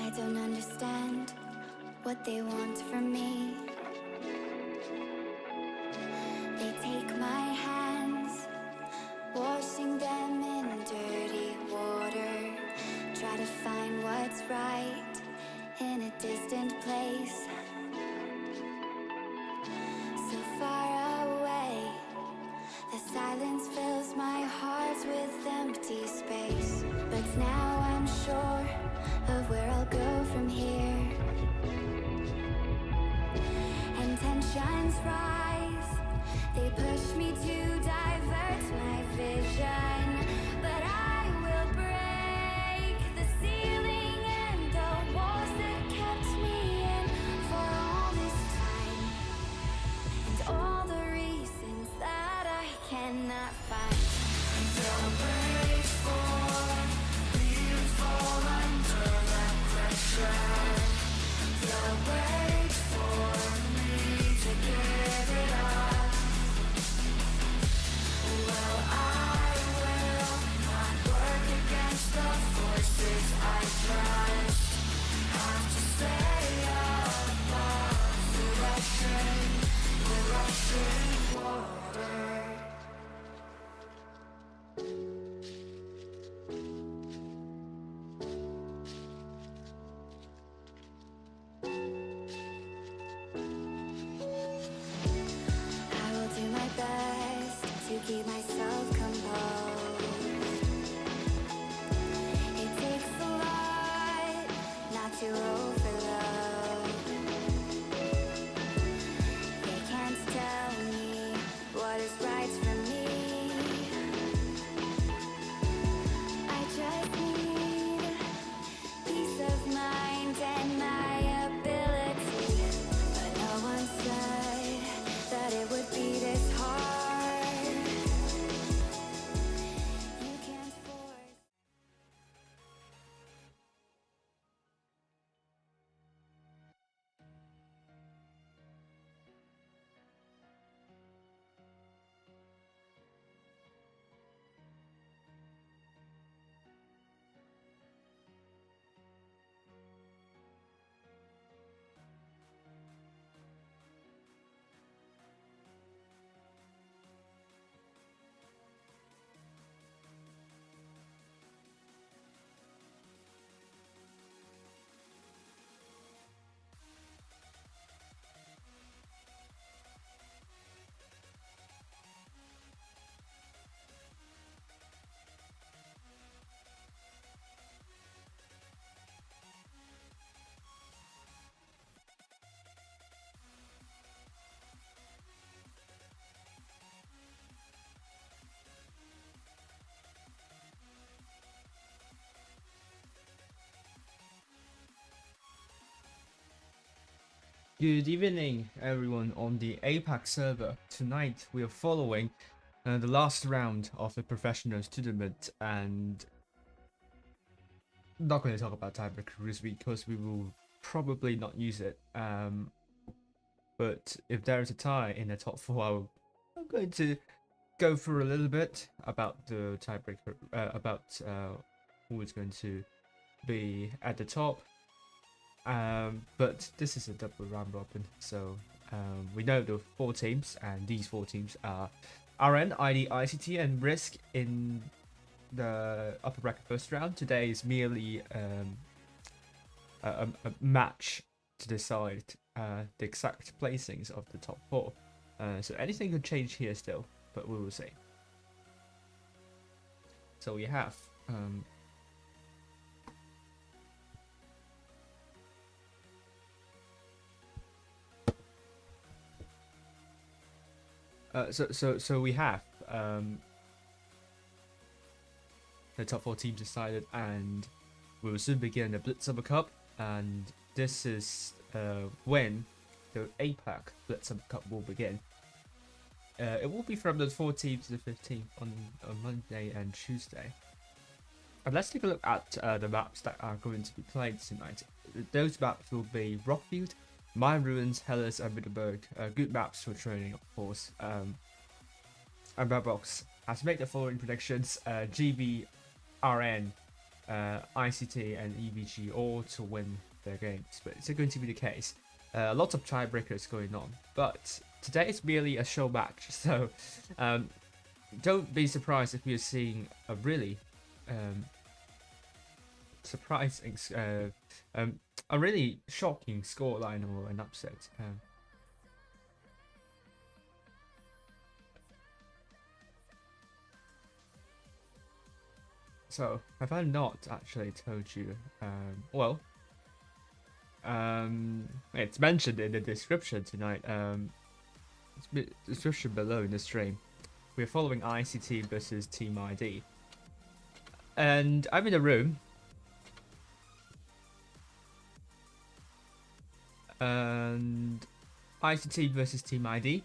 I don't understand what they want from me. They take my hands, washing them in dirty water. Try to find what's right in a distant place, so far away. The silence fills my heart with empty space. But now I'm sure of where I'll go from here. And tensions rise, they push me to divert my vision. But I will break the ceiling and the walls that kept me in for all this time. And all the reasons that I cannot find. They'll break for me to fall under that pressure. They'll wait for me to give it up. Well, I will not work against the forces I trust. Have to stay above the rushing water. I will do my best to keep myself composed. It takes a lot not to overload. They can't tell me what is right for me. I just need peace of mind and my ability. But no one said that it would be this hard. You can't force. Good evening, everyone on the APAC server. Tonight we are following the last round of the professionals tournament, and not going to talk about tiebreaker this week because we will probably not use it. But if there is a tie in the top four, I'm going to go through a little bit about the tiebreaker, about who is going to be at the top. But this is a double round robin, so we know the four teams, and these four teams are RN, ID, ICT, and Risk in the upper bracket first round. Today is merely a match to decide the exact placings of the top four. So anything could change here still, but we will see. So we have so we have the top four teams decided, and we will soon begin the Blitz Summer Cup, and this is when the APAC Blitz Summer Cup will begin. It will be from the 14th to the 15th on Monday and Tuesday. And let's take a look at the maps that are going to be played tonight. Those maps will be Rockfield, Mayan Ruins, Hellas, and Middleburg. Good maps for training, of course. And Redbox has made the following predictions. GBRN ICT and EVG all to win their games, but it's going to be the case. Lots of tiebreakers going on, but today is merely a show match, so don't be surprised if you're seeing a really surprising, a really shocking scoreline or an upset. So, have I not actually told you? It's mentioned in the description tonight. It's description below in the stream. We're following ICT versus Team ID, and I'm in a room. And ICT versus Team ID.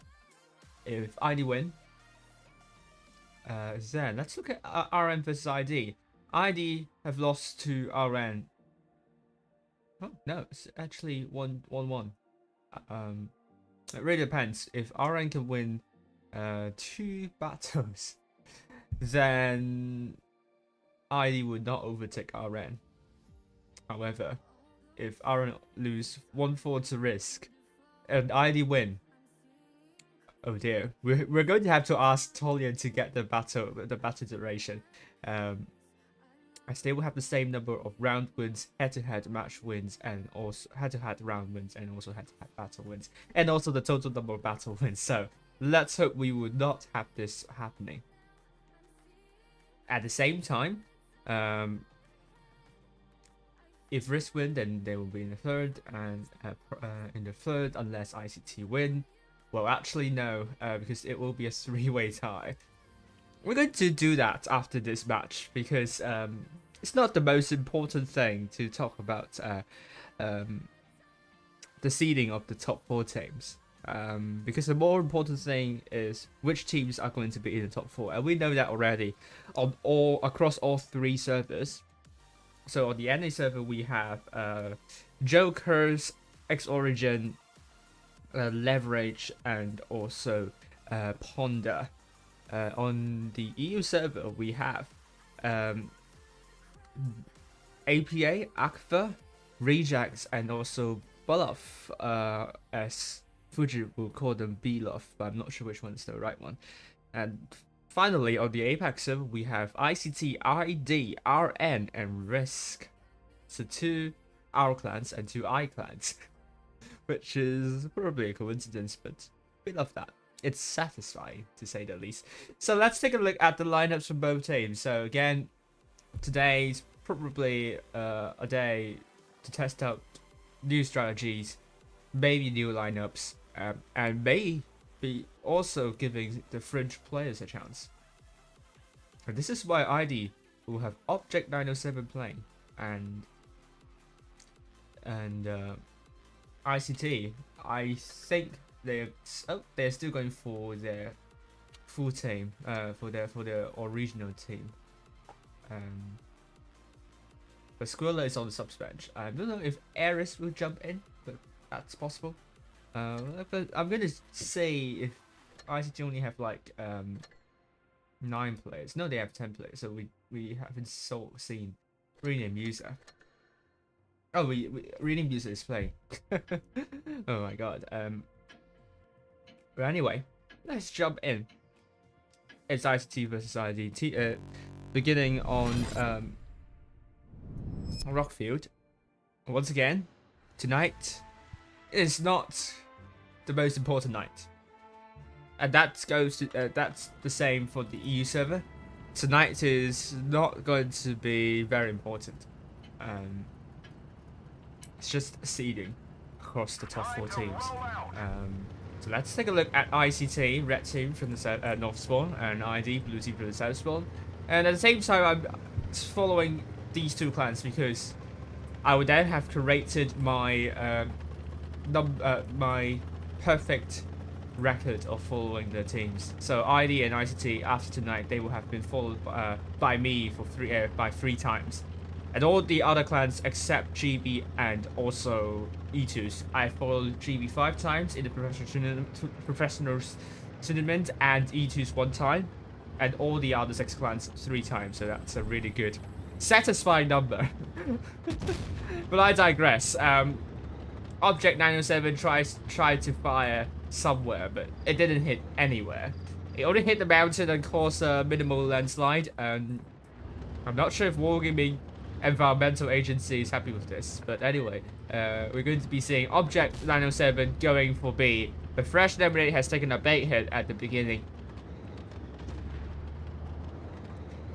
If ID win, then let's look at RN versus ID. ID have lost to RN. Oh no, it's actually 1-1. It really depends. If RN can win 2 battles, then ID would not overtake RN. However, if RN lose 1-4 to risk and ID win, oh dear, we're going to have to ask Tolian to get the battle duration. As they will have the same number of round wins, head-to-head match wins, and also head-to-head round wins, and also head-to-head battle wins, and also the total number of battle wins. So let's hope we would not have this happening. At the same time, if Risk win, then they will be in the third, and unless ICT win. Well, actually no, because it will be a 3-way tie. We're going to do that after this match because it's not the most important thing to talk about the seeding of the top 4 teams. Because the more important thing is which teams are going to be in the top 4, and we know that already on across all 3 servers. So on the NA server we have Jokers, X Origin, Leverage, and also Ponder. On the EU server we have APA, Akva, Rejax, and also Bluff, as Fuji will call them Bluff, but I'm not sure which one is the right one. And finally, on the APAC server we have ICT, ID, RN, and Risk. So 2 R clans and 2 I clans, which is probably a coincidence, but we love that. It's satisfying, to say the least. So let's take a look at the lineups from both teams. So again, today's probably a day to test out new strategies, maybe new lineups, and maybe also giving the fringe players a chance. And this is why ID will have Object 907 playing, and ICT, I think they're still going for their full team, for their original team. But Squirrel is on the subs bench. I don't know if Aris will jump in, but that's possible. But I'm gonna say if ICT only have like 9 players, no, they have 10 players, so we haven't seen rename user. Oh, rename user is playing. Oh my god. But anyway, let's jump in. It's ICT versus ID. Beginning on Rockfield. Once again, tonight is not the most important night, and that's the same for the EU server. Tonight is not going to be very important. It's just seeding across the top 4 teams. So let's take a look at ICT, red team from the north spawn, and ID, blue team from the south spawn. And at the same time, I'm following these 2 clans because I would then have created my my perfect record of following the teams. So ID and ICT after tonight, they will have been followed by me for 3 times. And all the other clans except GB and also E2s, I followed GB 5 times in the professional tournament and E2s 1 time, and all the other 6 clans 3 times. So that's a really good satisfying number. But I digress. Object 907 tried to fire somewhere, but it didn't hit anywhere. It only hit the mountain and caused a minimal landslide, and I'm not sure if Wargaming Environmental Agency is happy with this. But anyway, we're going to be seeing Object 907 going for B. The Fresh Lemonade has taken a bait hit at the beginning.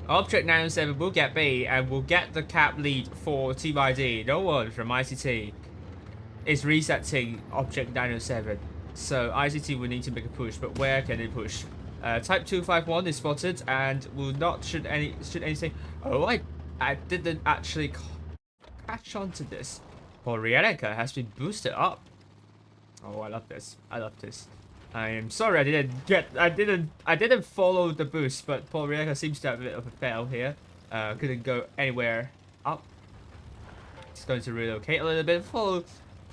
Object 907 will get B and will get the cap lead for Team ID. No one from ICT is resetting Object 907. So ICT will need to make a push, but where can they push? Type 251 is spotted and will not should anything. Oh, I didn't actually catch on to this. Porielica has been boosted up. Oh, I love this. I love this. I am sorry I didn't follow the boost, but Porielica seems to have a bit of a fail here. Couldn't go anywhere up. It's going to relocate a little bit. Follow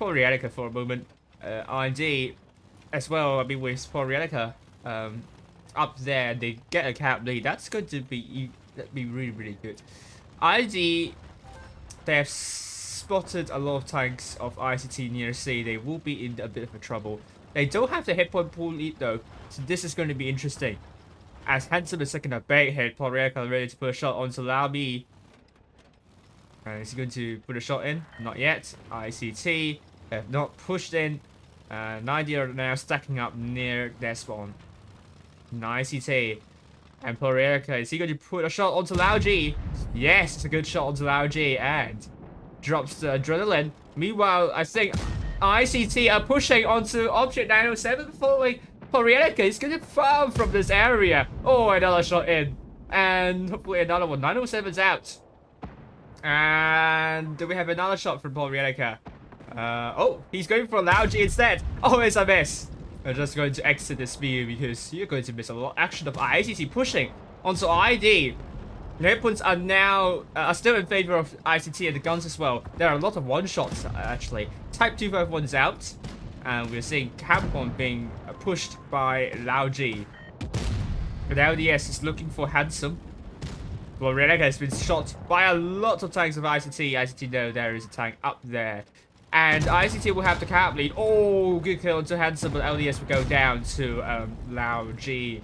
Porielica for a moment. R&D as well. I mean, with Porielica up there, they get a cap lead. That's going to be really, really good. ID, they have spotted a lot of tanks of ICT near C. They will be in a bit of a trouble. They don't have the hit point pool lead though, so this is going to be interesting. As Handsome is taking a bait hit, Porielica ready to put a shot onto Laomi. Is he going to put a shot in? Not yet. ICT have not pushed in. 90 are now stacking up near their spawn. ICT and Porielica, is he going to put a shot onto Lao G? Yes, it's a good shot onto Lao G and drops the adrenaline. Meanwhile, I think ICT are pushing onto Object 907 following Porielica. He's going to farm from this area. Oh, another shot in. And hopefully another one. 907's out. And do we have another shot from Porielica? Oh, he's going for a Lao G instead. Oh, it's a miss. I'm just going to exit this view because you're going to miss a lot of action of ICT pushing onto ID. The hit points are now still in favor of ICT and the guns as well. There are a lot of one-shots actually. Type 251 is out, and we're seeing Capcom being pushed by Lao G. But LDS is looking for Handsome. Well, Renega has been shot by a lot of tanks of ICT. ICT know there is a tank up there. And ICT will have the cap lead. Oh, good kill to Handsome, but LDS will go down to Lao G.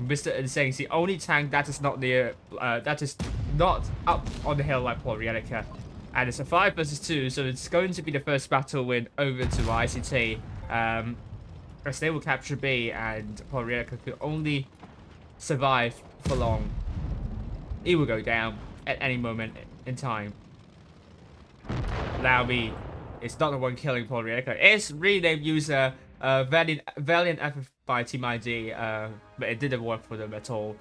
Mr. Insane is the only tank that is not near, that is not up on the hill like Porielica. And it's a 5 versus 2, so it's going to be the first battle win over to ICT. As they will capture B, and Porielica could only survive for long. He will go down at any moment in time. Laomi is not the one killing Porielica. It's renamed user Valiant effort by Team ID, but it didn't work for them at all.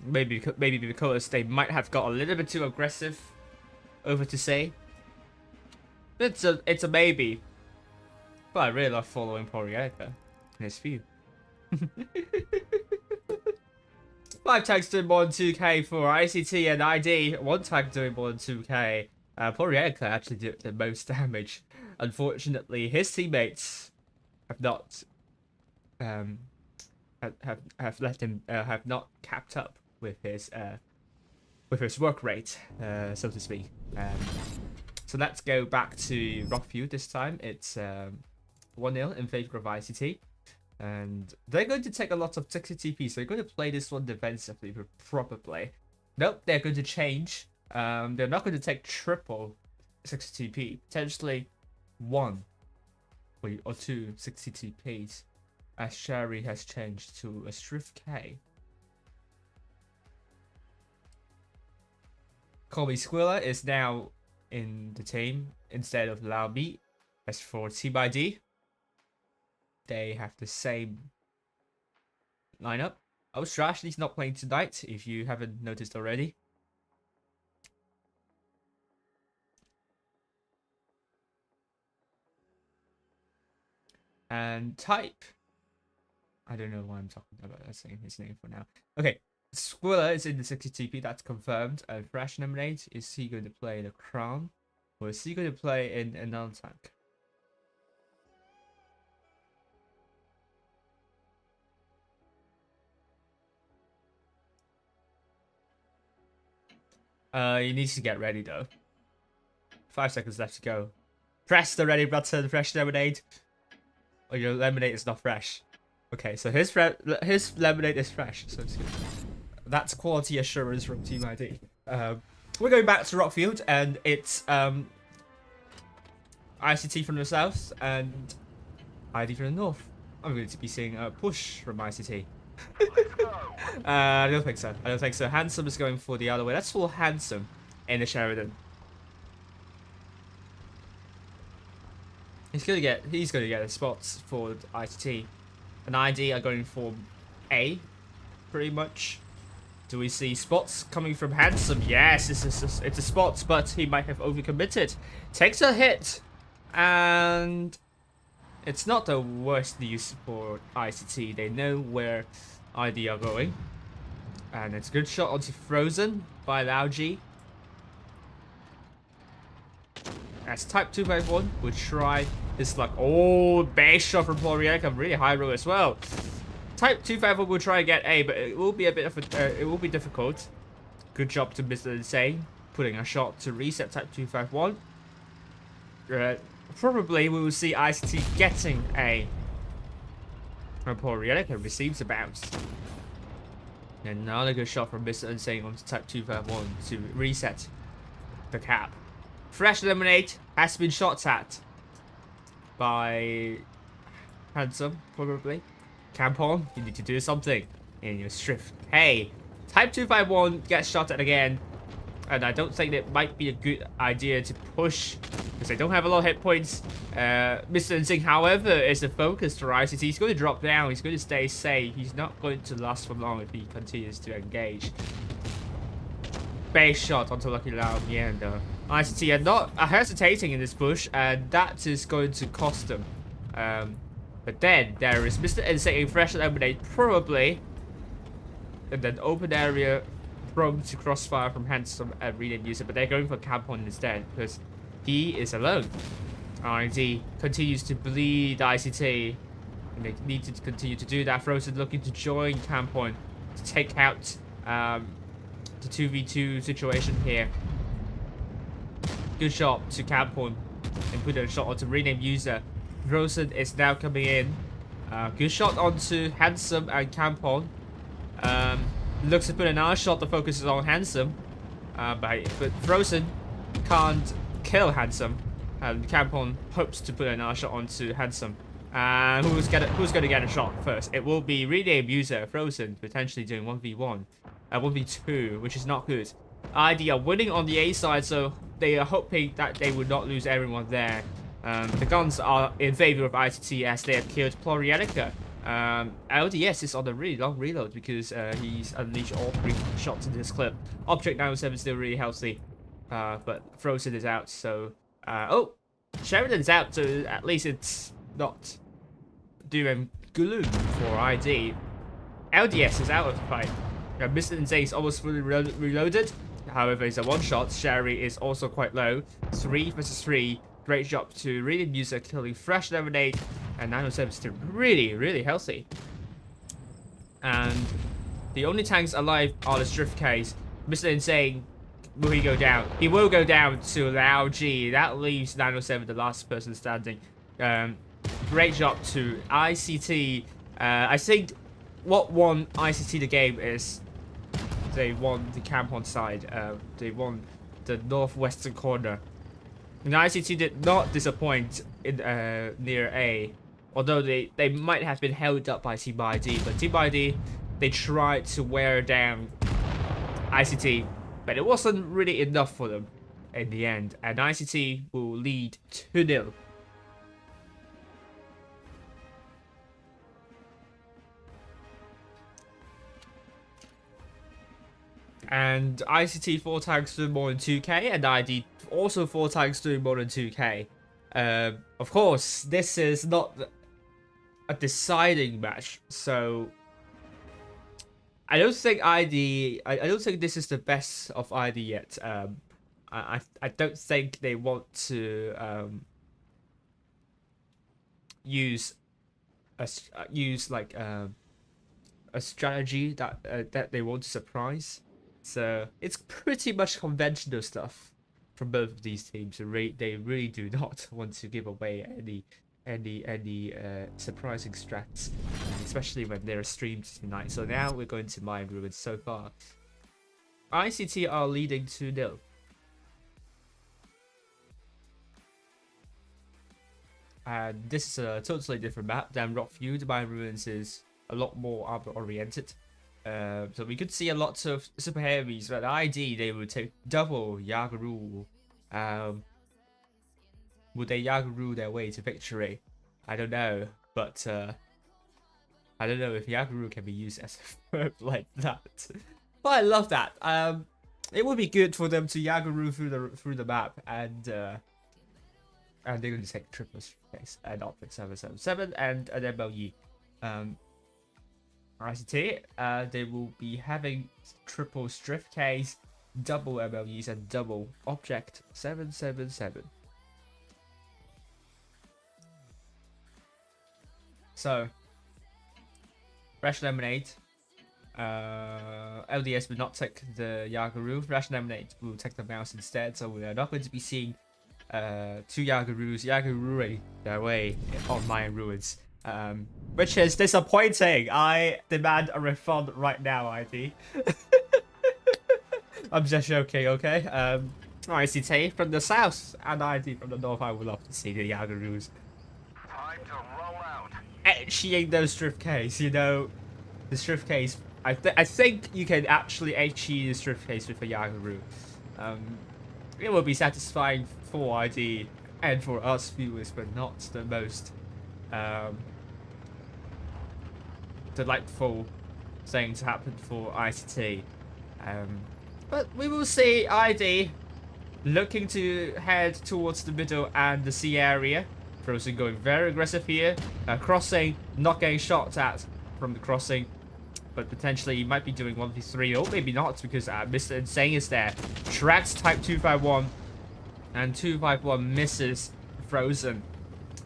Maybe because they might have got a little bit too aggressive over to say. It's a maybe. But I really love following Porielica in his view. 5 tags doing more than 2k for ICT and ID. 1 tag doing more than 2k. Porielica actually did the most damage. Unfortunately, his teammates have not have left him have not kept up with his work rate, so to speak. So let's go back to Rockfield this time. It's 1-0 in favor of ICT. And they're going to take a lot of 60 TP, so they're going to play this one defensively, probably. Nope, they're going to change. They're not going to take triple 60 TP. Potentially 1 or 2 60 TPs, as Sherry has changed to a Strift K. Colby Squilla is now in the team instead of Laomi. As for Team ID, they have the same lineup. Oh, Strashly's not playing tonight, if you haven't noticed already. And Type, I don't know why I'm talking about saying his name for now. Okay, Squilla is in the 60 TP, that's confirmed. And Fresh Lemonade, is he going to play the Crown? Or is he going to play in another tank? You need to get ready though. 5 seconds left to go. Press the ready button, fresh lemonade. Or your lemonade is not fresh. Okay, so his lemonade is fresh, so it's good. That's quality assurance from Team ID. We're going back to Rockfield, and it's ICT from the south and ID from the north. I'm going to be seeing a push from ICT. I don't think so. I don't think so. Handsome is going for the other way. Let's pull Handsome in the Sheridan. He's gonna get the spots for ICT. And ID are going for A, pretty much. Do we see spots coming from Handsome? Yes, it's a spot, but he might have overcommitted. Takes a hit, and it's not the worst news for ICT. They know where ID are going. And it's a good shot onto Frozen by Lauji. As Type 251 would try his luck. Oh, base shot from Florianica, really high roll as well. Type 251 will try and get A, but it will be a bit of a, it will be difficult. Good job to Mr. Insane, putting a shot to reset Type 251. Probably we will see ICT getting A. And Florianica receives a bounce. And another good shot from Mr. Insane onto Type 251 to reset the cap. Fresh Lemonade has been shot at by Handsome, probably. Camp on, you need to do something in your strift. Hey, Type 251 gets shot at again, and I don't think it might be a good idea to push because they don't have a lot of hit points. Mr. Insing, however, is the focus for ICT. He's going to drop down, he's going to stay safe. He's not going to last for long if he continues to engage. Base shot onto Lucky Lao Mianda. ICT are not hesitating in this push, and that is going to cost them. But then there is Mr. Insane, fresh lemonade, probably, and then open area prone to crossfire from Handsome and rename user, but they're going for Campon instead because he is alone. RD continues to bleed ICT, and they need to continue to do that. Frozen looking to join Campon to take out the 2v2 situation here. Good shot to Campon and put a shot onto rename user. Frozen is now coming in. Good shot onto Handsome and Campon. Looks to put another shot that focuses on Handsome. But Frozen can't kill Handsome. And Campon hopes to put another shot onto Handsome. Who's going to get a shot first? It will be rename user Frozen, potentially doing 1v1. 1v2, which is not good. ID are winning on the A side, so they are hoping that they would not lose everyone there. The guns are in favor of ICT as they have killed Florianica. LDS is on a really long reload because he's unleashed all 3 shots in this clip. Object 907 is still really healthy, but Frozen is out, so... oh! Sheridan's out, so at least it's not doom and gloom for ID. LDS is out of the fight. Mr. Insane is almost fully reloaded. However, it's a one-shot. Sherry is also quite low. 3 versus 3. Great job to Reading User killing Fresh Lemonade. And 907 is still really, really healthy. And the only tanks alive are the Strift case. Mr. Insane, will he go down? He will go down to Lao G. That leaves 907 the last person standing. Great job to ICT. I think what won ICT the game is they won the camp on side. They won the northwestern corner. And ICT did not disappoint in near A, although they might have been held up by Team ID. But Team ID, they tried to wear down ICT, but it wasn't really enough for them in the end. And ICT will lead 2-0. And ICT 4 tags doing more than 2k, and ID also 4 tags doing more than 2k. Of course, this is not a deciding match, so I don't think ID. I don't think this is the best of ID yet. I don't think they want to use like a strategy that that they want to surprise. So it's pretty much conventional stuff from both of these teams. They really do not want to give away any surprising strats, especially when they're streamed tonight. So now we're going to Mayan Ruins. So far, ICT are leading 2-0. And this is a totally different map than Rockfield. Mayan Ruins is a lot more armor oriented. So we could see a lot of super heavies, but ID they would take double Yagaru. Would they Yagaru their way to victory? I don't know, but I don't know if Yagaru can be used as a verb like that. But I love that. It would be good for them to Yagaru through the map, and they're going to take triple case and optic 777 and an MLE. ICT, they will be having triple strift case, double MLEs, and double object 777. So, Fresh Lemonade, LDS will not take the Yagaru. Fresh Lemonade will take the mouse instead, so we are not going to be seeing 2 Yagarus Yagaruing their way on Mayan Ruins. Which is disappointing. I demand a refund right now, ID. I'm just joking, okay? ICT from the south and ID from the north. I would love to see the Yagarus. Time to roll out. HEing those strift case, you know, the strift case. I think you can actually HE the strift case with a Yagaru. It will be satisfying for ID and for us viewers, but not the most delightful thing to happen for ICT. But we will see ID looking to head towards the middle and the C area. Frozen going very aggressive here. Crossing, not getting shot at from the crossing. But potentially he might be doing 1v3, or maybe not, because Mr. Insane is there. Tracks type 251, and 251 misses Frozen.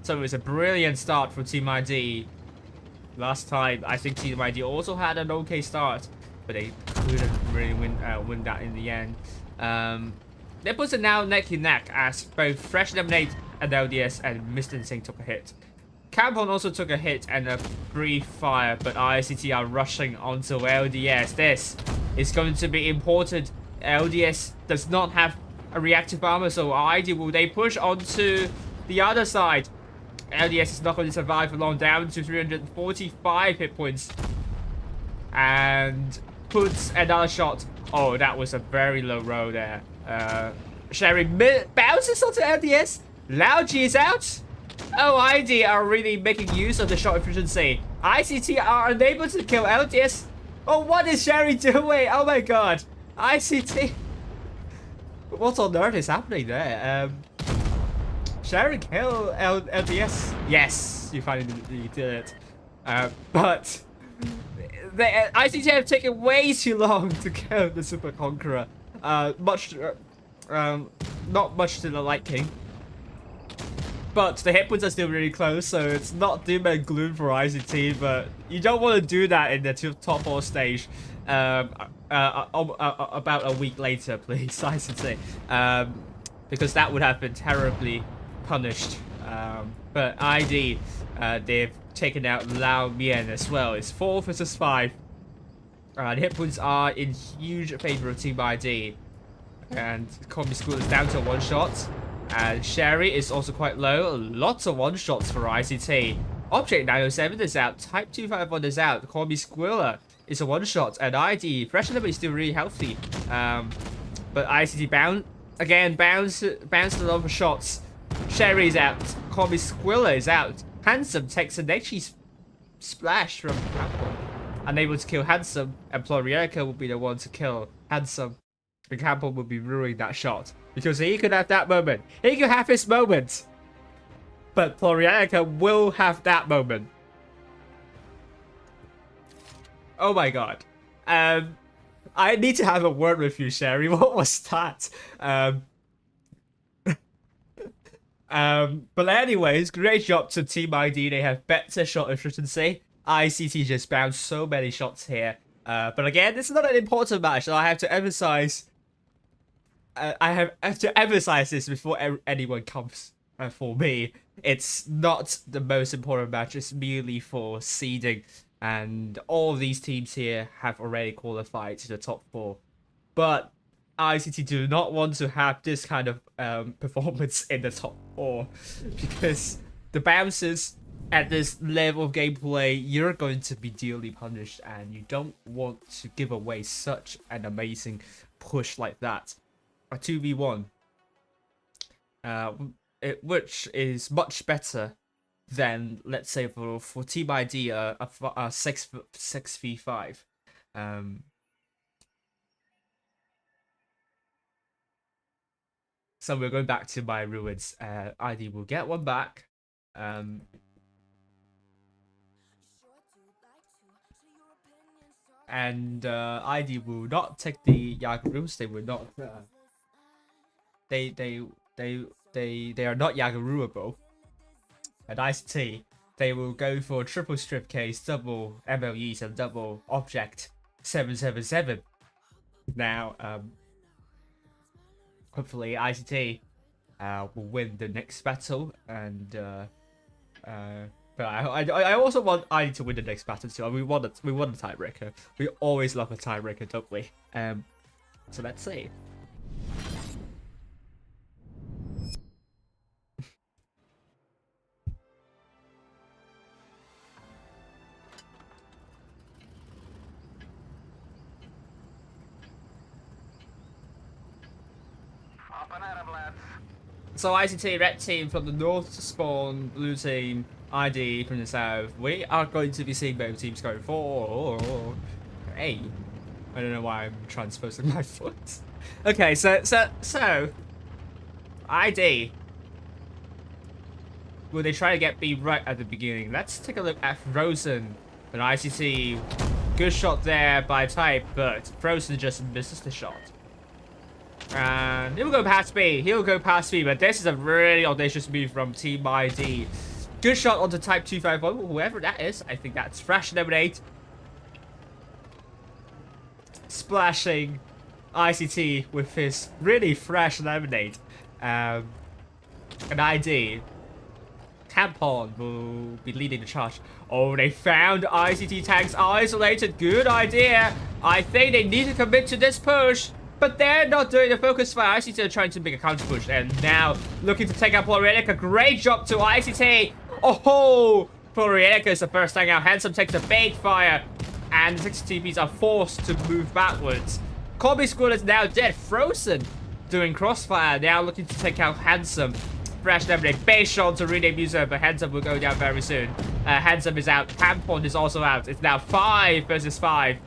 So it's a brilliant start for Team ID. Last time, I think Team ID also had an okay start, but they couldn't really win that in the end. Their puts are now neck and neck as both Fresh Lemonade and LDS and Mr. Insane took a hit. Campon also took a hit and a brief fire, but ICT are rushing onto LDS. This is going to be important. LDS does not have a reactive armor, so ID will they push onto the other side. LDS is not going to survive for long, down to 345 hit points. And puts another shot. Oh, that was a very low roll there. Sherry bounces onto LDS. Lauji is out. Oh, ID are really making use of the shot efficiency. ICT are unable to kill LDS. Oh, what is Sherry doing? Oh my god. ICT. What on earth is happening there? Sherry kill LDS. Yes, you finally did it. But the ICT have taken way too long to kill the Super Conqueror. Not much to the liking. But the hit points are still really close, so it's not doom and gloom for ICT, but you don't want to do that in the top 4 stage about a week later, please, ICT. Because that would have been terribly punished. But ID, they've taken out Lao Mian as well. It's 4 versus 5. The hit points are in huge favor of Team ID. And Combi School is down to 1 shot. And Sherry is also quite low. Lots of 1-shots for ICT. Object 907 is out. Type 251 is out. Combi Squiller is a 1-shot. And ID, Fresh Lemonade is still really healthy. But ICT bounced a lot of shots. Sherry is out. Combi Squiller is out. Handsome takes an HE splash from Campbell. Unable to kill Handsome. And Plorierica will be the one to kill Handsome. And Campbell will be ruining that shot. Because he could have that moment. He could have his moment. But Plorierica will have that moment. Oh my god. I need to have a word with you, Sherry. What was that? But anyways, great job to Team ID. They have better shot efficiency. ICT just bounced so many shots here. But again, this is not an important match, so I have to emphasize. I have to emphasize this before anyone comes for me. It's not the most important match. It's merely for seeding, and all of these teams here have already qualified to the top 4. But ICT do not want to have this kind of performance in the top 4 because the bounces at this level of gameplay, you're going to be dearly punished, and you don't want to give away such an amazing push like that. A 2v1, which is much better than, let's say, for Team ID, a 6v5. So we're going back to Mayan Ruins. ID will get one back. And ID will not take the Yagaroos. They will not. They are not Yagaruable. And ICT, they will go for triple strip case, double MLEs, and double object 777. Now, hopefully ICT will win the next battle, and but I also want ID to win the next battle too. We want a tiebreaker. We always love a tiebreaker, don't we? So let's see. Up and at 'em, lads. So ICT, red team from the north spawn, blue team, ID from the south. We are going to be seeing both teams going forward. Hey, I don't know why I'm transposing my foot. Okay, so ID. Will they try to get B right at the beginning? Let's take a look at Frozen. An ICT, good shot there by Type, but Frozen just misses the shot. And he'll go past B. He'll go past B, but this is a really audacious move from Team ID. Good shot onto Type 251, whoever that is. I think that's Fresh Lemonade. Splashing ICT with his really fresh lemonade. An ID. Tampon will be leading the charge. Oh, they found ICT tanks isolated. Good idea. I think they need to commit to this push. But they're not doing the focus fire. ICT are trying to make a counter push. And now looking to take out Florianica. Great job to ICT. Oh, Florianica is the first thing out. Handsome takes a big fire. And the 6 TPs are forced to move backwards. Combi School is now dead. Frozen doing crossfire. Now looking to take out Handsome. Fresh Lemonade. Base shot to rename user, but Handsome will go down very soon. Handsome is out. Tampon is also out. It's now 5 versus 5.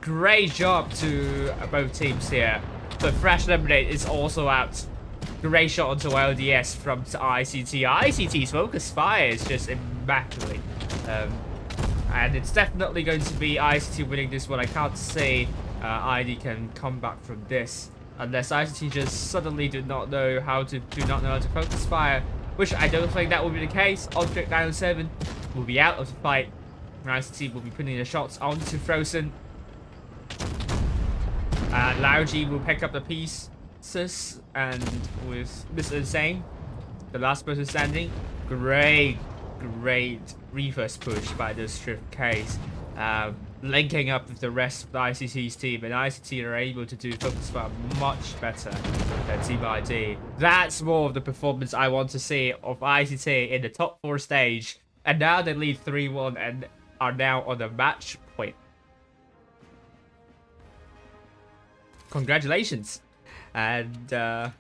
Great job to both teams here. But Fresh Lemonade is also out. Great shot onto LDS from ICT. ICT's focus fire is just immaculate. And it's definitely going to be ICT winning this one. I can't say ID can come back from this unless ICT just suddenly do not know how to focus fire, which I don't think that will be the case. Object 907 will be out of the fight. ICT will be putting the shots onto Frozen. And Lauji will pick up the pieces, and with Mr. Insane, the last person standing, great reverse push by the strip case, linking up with the rest of the ICT's team, and ICT are able to do focus fire much better than Team ID. That's more of the performance I want to see of ICT in the top 4 stage, and now they lead 3-1 and are now on the match point. Congratulations. And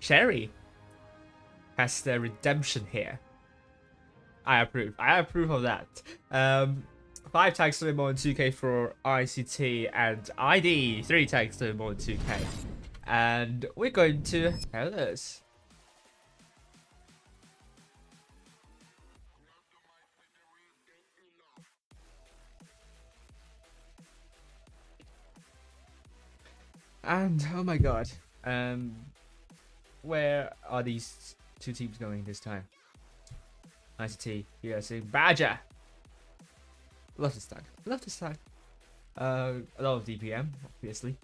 Sherry has the redemption here. I approve. I approve of that. 5 tags to more than 2k for ICT, and ID 3 tags to more than 2k. And we're going to Hellas. And oh my god, where are these 2 teams going this time? ICT, USA, Badger. Love this tag. Love this tag. A lot of DPM, obviously.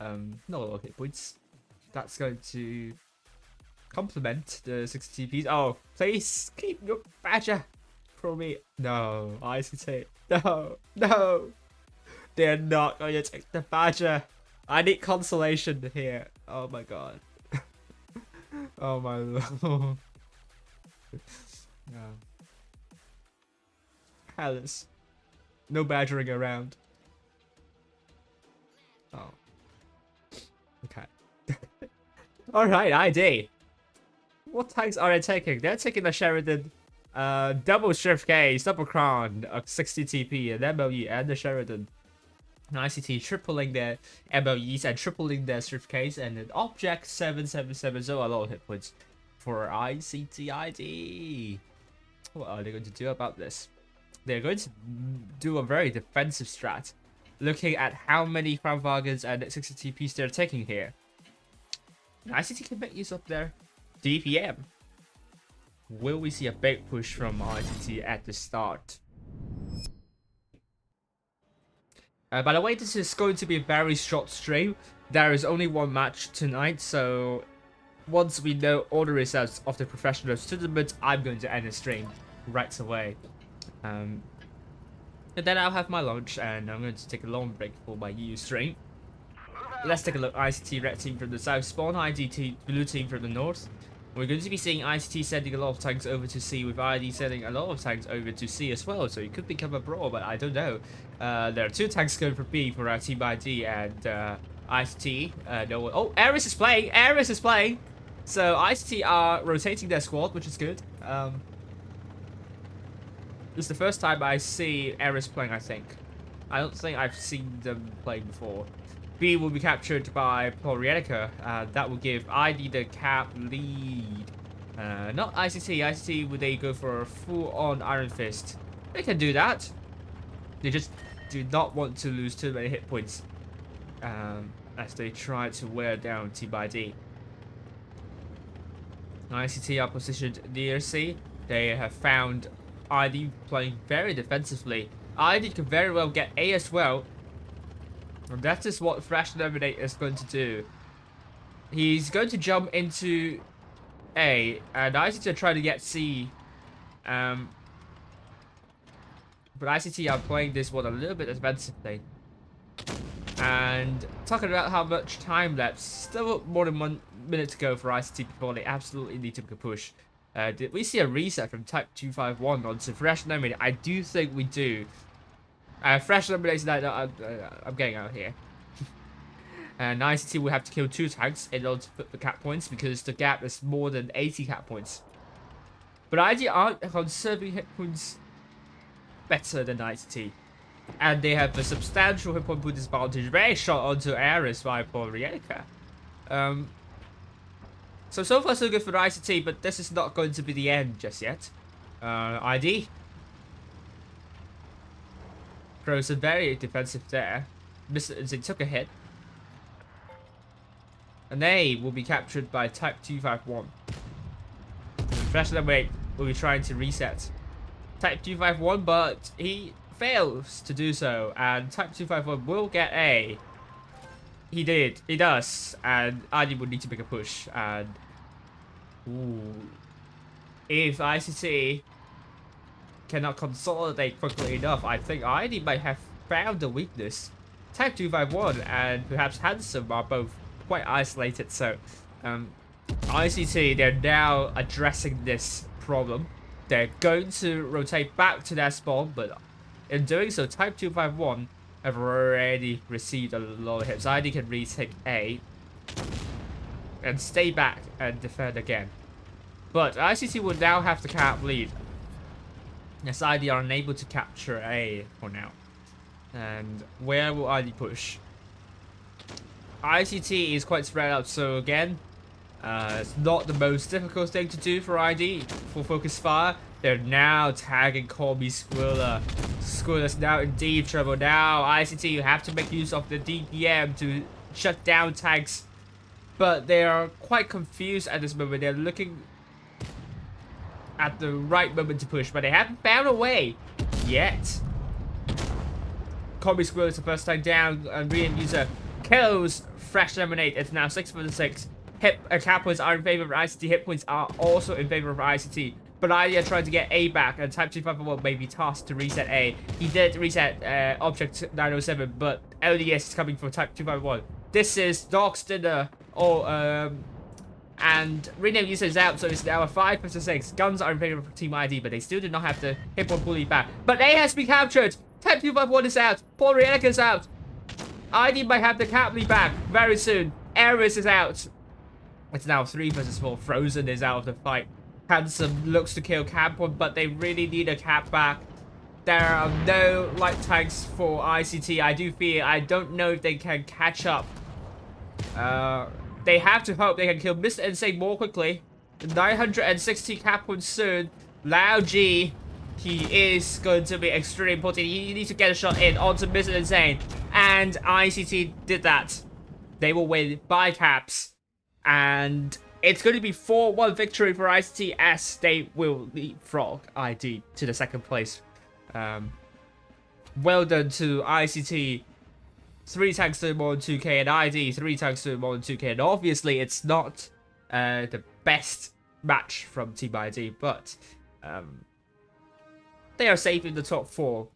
Not a lot of hit points. That's going to complement the 60 TPs. Oh, please keep your badger for me. No, ICT. No, no. They're not going to take the badger. I need consolation here. Oh my god. Oh my lord. No. Alice. No badgering around. Oh. Okay. Alright, ID. What tanks are they taking? They're taking the Sheridan, double Shift Case, double Crown, 60 TP, and MOE, and the Sheridan. ICT tripling their MOEs and tripling their Shift Case, and an Object 777, so a lot of hit points for ICT ID. What are they going to do about this? They're going to do a very defensive strat, looking at how many Crown Vargas and 60 TPs they're taking here. ICT can make use of their DPM. Will we see a big push from ICT at the start? By the way, this is going to be a very short stream. There is only one match tonight, so once we know all the results of the professionals tournament, I'm going to end the stream right away. And then I'll have my lunch, and I'm going to take a long break for my EU stream. Let's take a look. ICT red team from the south spawn, ID blue team from the north. We're going to be seeing ICT sending a lot of tanks over to C, with ID sending a lot of tanks over to C as well, so it could become a brawl, but I don't know. There are 2 tanks going for B for our team ID and ICT. No one. Oh, Ares is playing! Ares is playing! So ICT are rotating their squad, which is good. This is the first time I see Ares playing, I think. I don't think I've seen them play before. B will be captured by Polrienica. That will give ID the cap lead. Not ICT. ICT, would they go for a full-on Iron Fist? They can do that. They just do not want to lose too many hit points as they try to wear down Team ID. ICT are positioned near C. They have found ID playing very defensively. ID can very well get A as well. And that is what Thrash Lemonade is going to do. He's going to jump into A, and ICT are trying to get C. But ICT are playing this one a little bit defensively. And talking about how much time left, still more than 1 minute to go for ICT before they absolutely need to make a push. Did we see a reset from Type 251 onto Thrash Lemonade? I do think we do. Fresh Lemonade, I'm getting out here. And ICT will have to kill 2 tanks in order to put the cap points, because the gap is more than 80 cap points. But ID aren't conserving hit points better than ICT. And they have a substantial hit point disadvantage, very shot onto Ares by Polrienica. So far so good for the ICT, but this is not going to be the end just yet. ID throws a very defensive there. They took a hit. And they will be captured by Type 251. Flash Lemonade will be trying to reset Type 251, but he fails to do so. And Type 251 will get A. He did. He does. And ID would need to make a push. And ooh, if ICT cannot consolidate quickly enough, I think ID might have found a weakness. Type 251 and perhaps Handsome are both quite isolated, so ICT, they're now addressing this problem. They're going to rotate back to their spawn, but in doing so, Type 251 have already received a lot of hits. ID can retake A and stay back and defend again. But ICT will now have the cap lead, as ID are unable to capture A for now. And where will ID push? ICT is quite spread out, so again, it's not the most difficult thing to do for ID for focus fire. They're now tagging Colby Squilla. Squilla's now in deep trouble. Now ICT, you have to make use of the DPM to shut down tanks, but they are quite confused at this moment. They're looking at the right moment to push, but they haven't found a way yet. Combi Squirrel is the first time down, and Rian user kills Fresh Lemonade. It's now 6-6. Cap points are in favor of ICT. Hit points are also in favor of ICT. But ID are trying to get A back, and Type 251 may be tasked to reset A. He did reset Object 907, but LDS is coming for Type 251. This is Dog's Dinner, and rename user is out, so it's now a 5-6. Guns are in favor of Team ID, but they still do not have the hit point bully back. But A has been captured. Type 251 is out. Paul Rielic is out. ID might have the Capley back very soon. Eris is out. It's now 3-4. Frozen is out of the fight. Handsome looks to kill Campon, but they really need a cap back. There are no light tanks for ICT. I don't know if they can catch up. They have to hope they can kill Mr. Insane more quickly. 960 cap points soon. Lao G, he is going to be extremely important. He needs to get a shot in onto Mr. Insane. And ICT did that. They will win by caps. And it's going to be 4-1 victory for ICT as they will leapfrog ID to the second place. Well done to ICT. 3 tanks doing more than 2k, and ID 3 tanks doing more than 2k. And obviously, it's not the best match from Team ID, but they are safe in the top 4.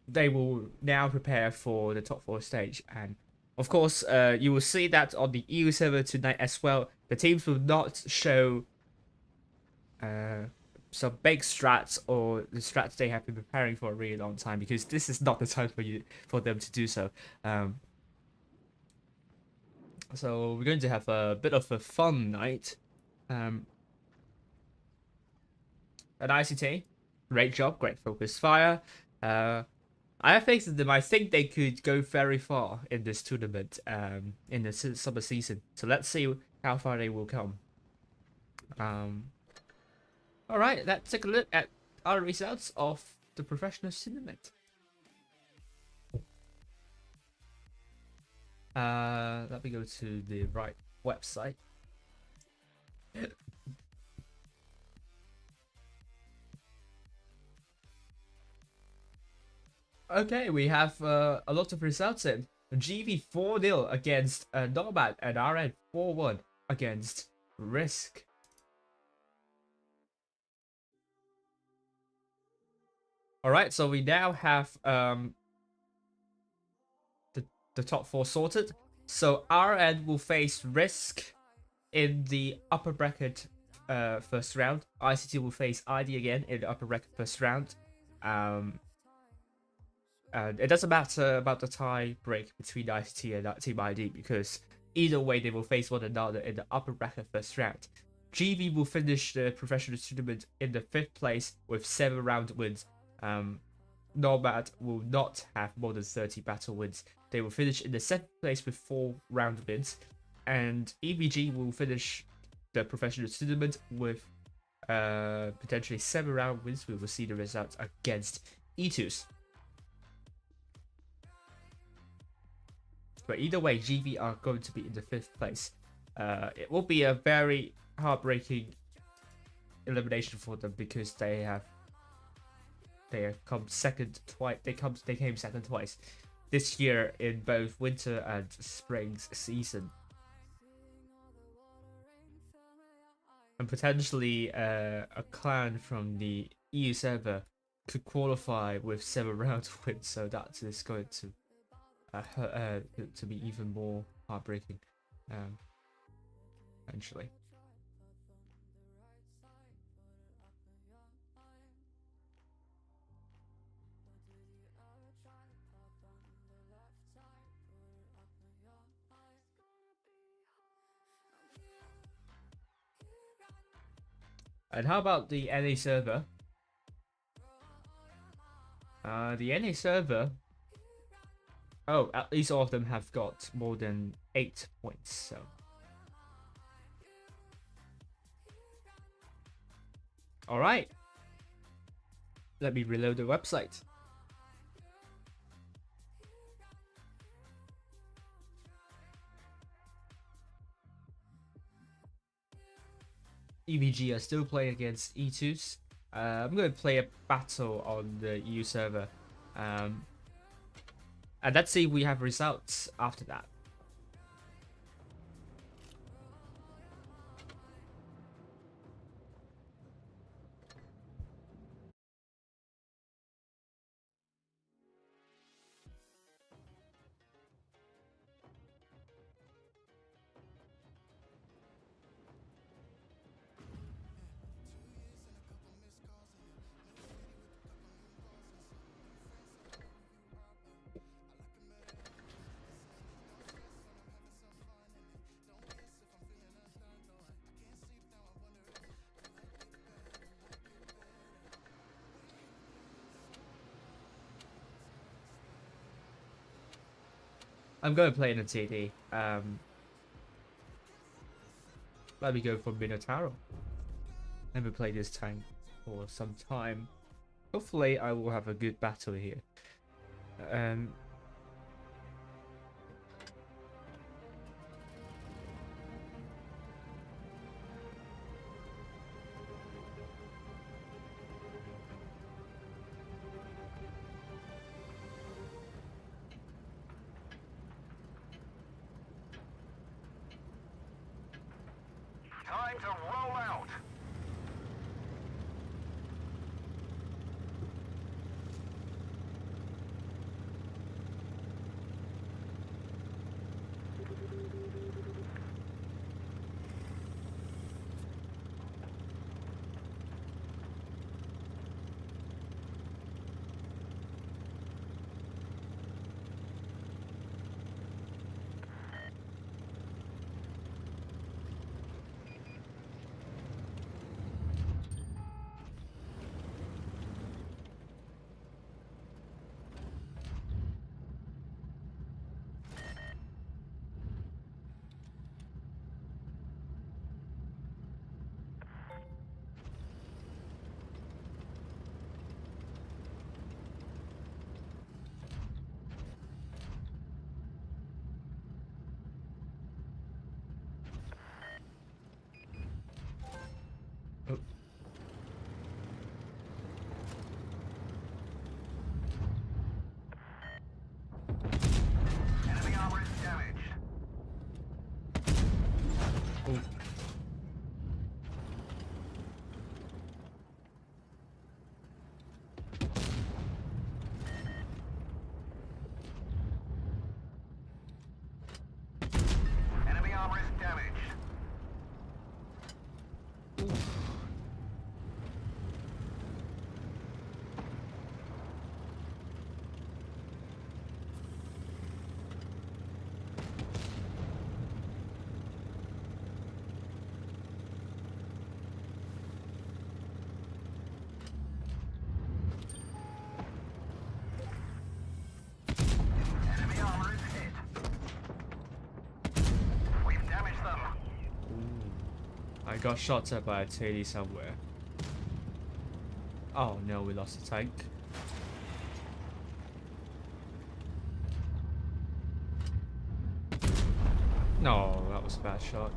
They will now prepare for the top 4 stage, and of course, you will see that on the EU server tonight as well. The teams will not show some big strats or the strats they have been preparing for a really long time, because this is not the time for them to do so. So we're going to have a bit of a fun night. At ICT, great job, great focus fire. I have faith in them. I think they could go very far in this tournament in the summer season. So let's see how far they will come. Alright, let's take a look at our results of the professional tournament. Let me go to the right website. Okay, we have a lot of results in. GV 4-0 against Nomad, and RN 4-1 against Risk. Alright, so we now have the top 4 sorted. So RN will face Risk in the upper bracket first round. ICT will face ID again in the upper bracket first round. And it doesn't matter about the tie break between ICT and Team ID, because either way they will face one another in the upper bracket first round. GV will finish the professional tournament in the 5th place with 7 round wins. Nomad will not have more than 30 battle wins. They will finish in the 2nd place with 4 round wins. And EBG will finish the professional tournament with potentially 7 round wins. We will see the results against E2s. But either way, GV are going to be in the 5th place. It will be a very heartbreaking elimination for them, because they have come second twice. They came second twice this year in both winter and spring's season, and potentially a clan from the EU server could qualify with 7 round wins. So that is going to be even more heartbreaking eventually. And how about the NA server? The NA server, oh, at least all of them have got more than 8 points, so. Alright. Let me reload the website. EVG are still playing against E2s. I'm going to play a battle on the EU server. And let's see if we have results after that. I'm going to play in a TD. Let me go for Minotauro. Never played this tank for some time. Hopefully I will have a good battle here. Time to roll out. Oh. Enemy armor is damaged. Oh. Enemy armor is damaged. Enemy armor is hit. We've damaged them. I got shot at by a TD somewhere. Oh no, we lost the tank. No, that was a bad shot.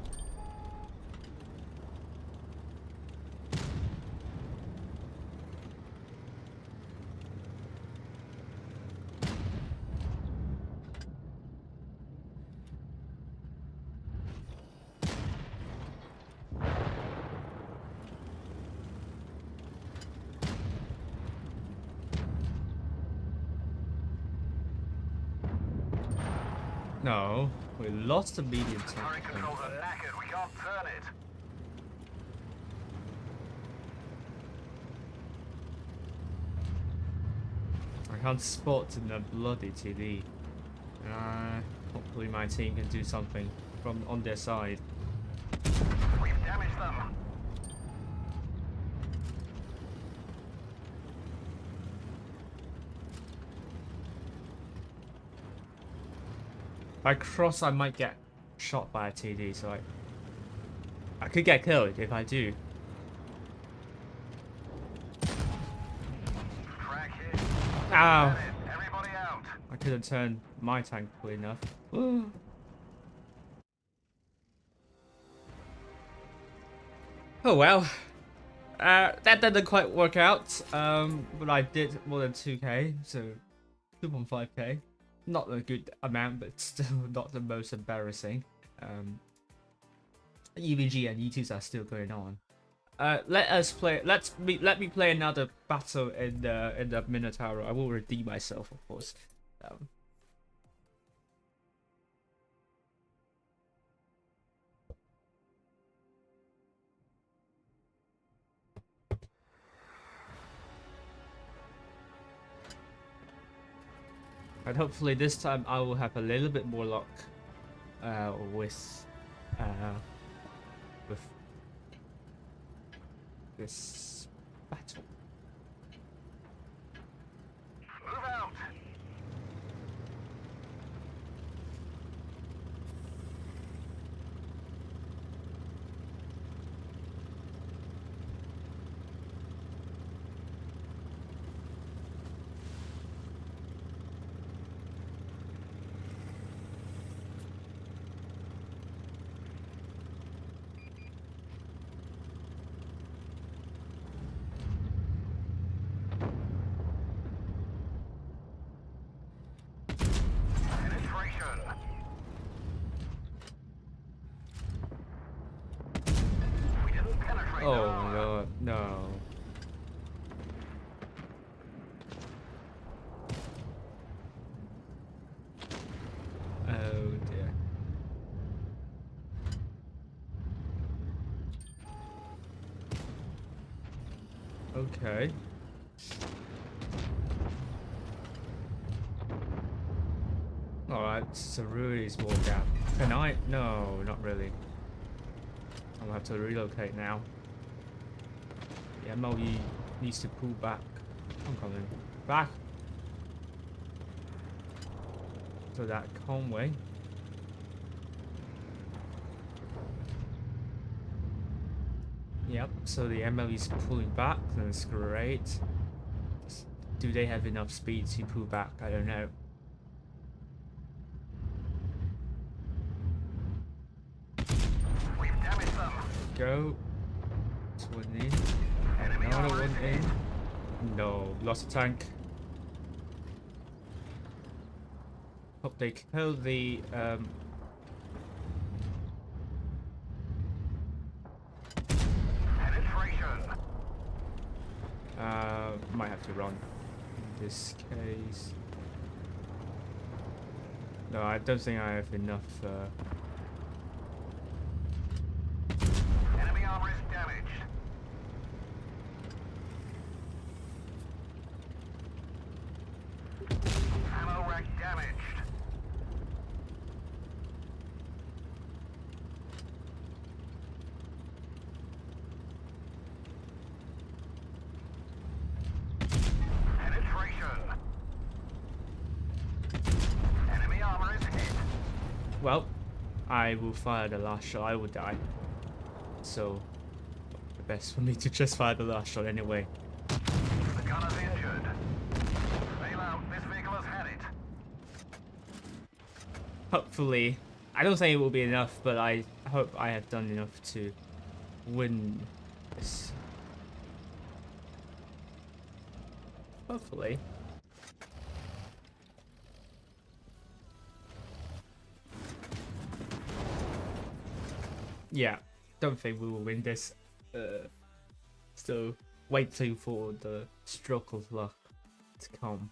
No, we lost the medium tank. Turret controls are knackered. We can't turn it. I can't spot in the bloody TD. Hopefully my team can do something from on their side. We've damaged them. If I cross, I might get shot by a TD, so I could get killed if I do. Crack hit. Ow! Everybody out. I couldn't turn my tank quickly enough. Oh well. That didn't quite work out. But I did more than 2k, so 2.5k. Not a good amount, but still not the most embarrassing. EVG and E2s are still going on. Let me play another battle in the Minotaur. I will redeem myself, of course. And hopefully this time I will have a little bit more luck with this battle. Move out. Oh no, no. Oh dear. Okay. Alright, it's a really small gap. Can I? No, not really. I'll have to relocate now. The MLE needs to pull back. I'm coming back to that Conway. Yep, so the MLE is pulling back. That's great. Do they have enough speed to pull back? I don't know. We've damaged them. Go. This one in. Another one in. No, lost a tank. Hope they kill the Penetration. might have to run in this case. No, I don't think I have enough Enemy armor is damaged. Ammo rack damaged. Penetration. Enemy armor is hit. well, I will fire the last shot. I will die. So the best for me to just fire the last shot anyway. The gunner's injured. Bail out. This vehicle has had it. Hopefully, I don't think it will be enough, but I hope I have done enough to win this. Hopefully. Yeah, don't think we will win this. So waiting for the stroke of luck to come.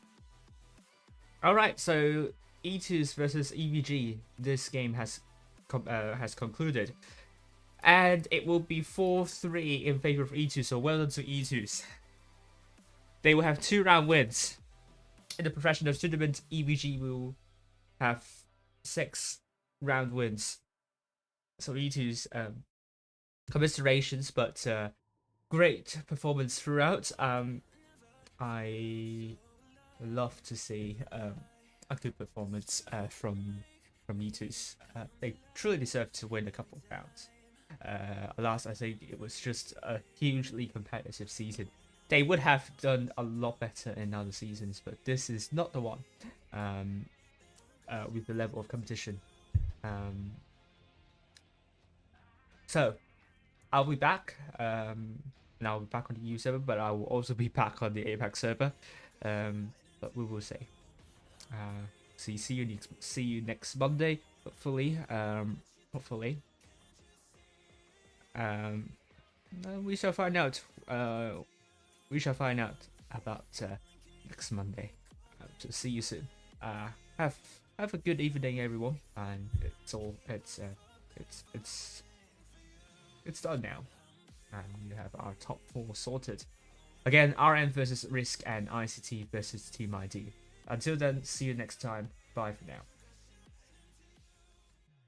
Alright, so E2s versus EVG. This game has concluded. And it will be 4-3 in favor of E2, so well done to E2s. They will have 2-round wins. In the professional tournament, EVG will have 6-round wins. So E2's commiserations, but great performance throughout. I love to see a good performance from E2's. They truly deserve to win a couple of rounds. Alas, I think it was just a hugely competitive season. They would have done a lot better in other seasons, but this is not the one with the level of competition. So, I'll be back, and I'll be back on the EU server, but I will also be back on the APAC server, but we will see. See you next Monday. Hopefully. We shall find out. We shall find out about next Monday. So see you soon. Have a good evening, everyone. And it's done now. And you have our top 4 sorted. Again, RM versus Risk and ICT versus Team ID. Until then, see you next time. Bye for now.